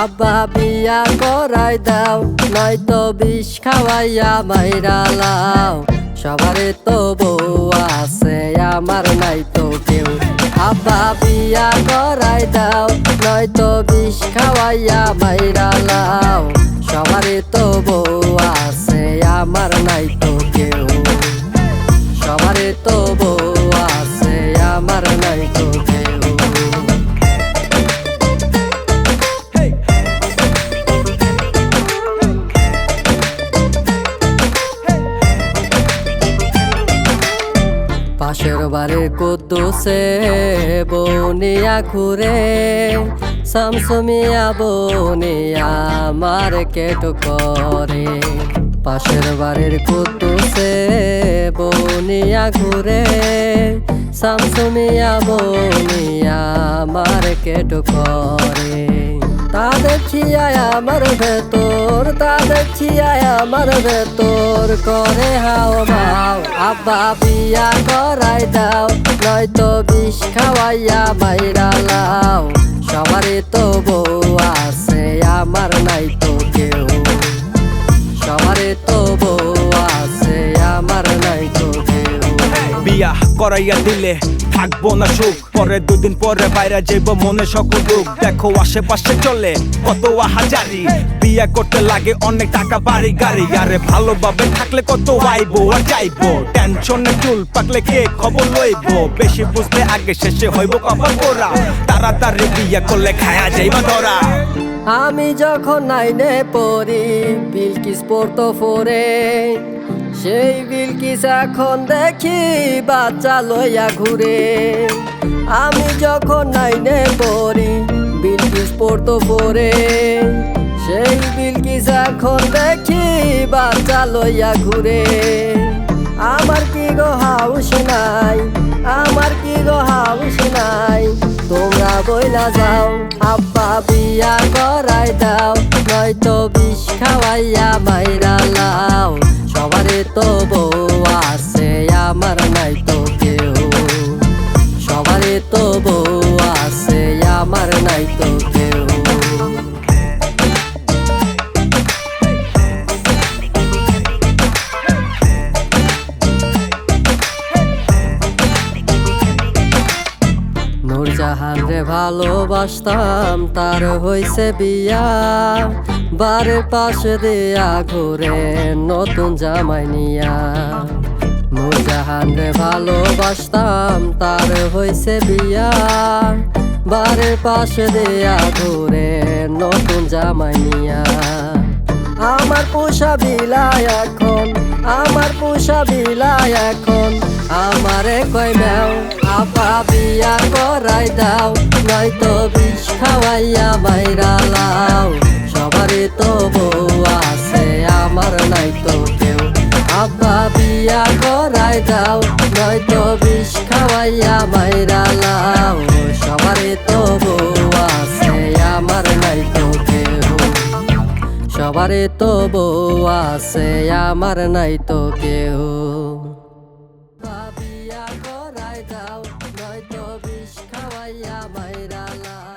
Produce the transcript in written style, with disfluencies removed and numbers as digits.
আব্বা বিয়া করাই দাও, নয়তো বিষ খাওয়াইয়া মাইরা লাও। সবারে তো বউ আছে, আমার নাই তো কেউ। আব্বা বিয়া করাই দাও, নয়তো বিষ খাওয়াইয়া মাইরা লাও। সবারে তো বউ আছে, আমার নাই তো কেউ। সবারে তো বউ আছে, আমার নাই তো কেউ। পাশের বাড়ির কুদ্দুসে বনিয়া ঘুরে, শামসুমিয়া বনিয়া মার্কেট করে। পাশের বাড়ির কুদ্দুসে বনিয়া ঘুরে, শামসুমিয়া বনিয়া মার্কেট করে। তা দেখিয়ায় আমার ভেতর, তা দেখিয়ায় আমার ভেতর করে হাও মাও। আব্বা বিয়া করাই দাও, নয়তো বিষ খাওয়াইয়া মাইরা লাও। সবারই তো বউ আছে, আমার নাই তো কেউ। সবারই তো বউ আছে, আমার নাই তো কেউ। বিয়া করাইয়া দিলে থাকবো না সুখ, পরে দুদিন পরে বাইরে যাইব মনে সকল দুঃখ। দেখো আশেপাশে চলে কত হাজারি, বিয়া করতে লাগে অনেক টাকা বাড়ি গাড়ি। আরে ভালোভাবে থাকলে কত আইবো আর যাইবো, টেনশনে চুল পাকলে কে খবর লইব। বেশি বুঝলে আগে শেষে হইব কপাল পোড়া, তাড়াতাড়ি বিয়া করলে খায়া যাইবা ধরা। আমি যখন নাইনে পড়ি, বিলকিস পড়তো ফোরে। সেই বিলকিস এখন দেখি বাচ্চা লইয়া ঘুরে। আমি যখন নাইনে পড়ি, বিলকিস পড়তো ফোরে। সেই বিলকিস এখন দেখি বাচ্চা লইয়া ঘুরে। আমার কি গো হাউস নাই, আমার কি গো হাউস নাই, তোমরা বইলা যাও। আব্বা বিয়া করাই দাও, নয়তো বিষ খাওয়াইয়া মাইরা লাও। সবারে তো বউ আছে, আমার নাই তো কেউ। সবারে তো বউ আছে, আমার নাই তো কেউ। নূরজাহান রে ভালোবাসতাম, তার হইছে বিয়া। বাড়ির পাশে দিয়া ঘুরে নতুন জামাই নিয়া। নূরজাহান রে ভালোবাসতাম, তার হইছে বিয়া। বাড়ির পাশে দিয়া ঘুরে নতুন জামাই নিয়া। আমার পোষা বিলায় এখন, আমার পোষা বিলায় এখন আমারে কই ম্যাও। আব্বা বিয়া করাই দাও, নয়তো বিষ খাওয়াইয়া মাইরা লাও। সবারই তো বউ আছে, আমার নাই তো কেউ। আব্বা বিয়া করাই দাও, নয়তো বিষ খাওয়াইয়া মাইরা লাও। সবারই তো বউ আছে, আমার নাই তো কেউ। সবারে তো বউ আছে, আমার নাই তো কেউ। বিয়া করাই দাও, নয়তো বিষ খাওয়াইয়া মাইরা লাও।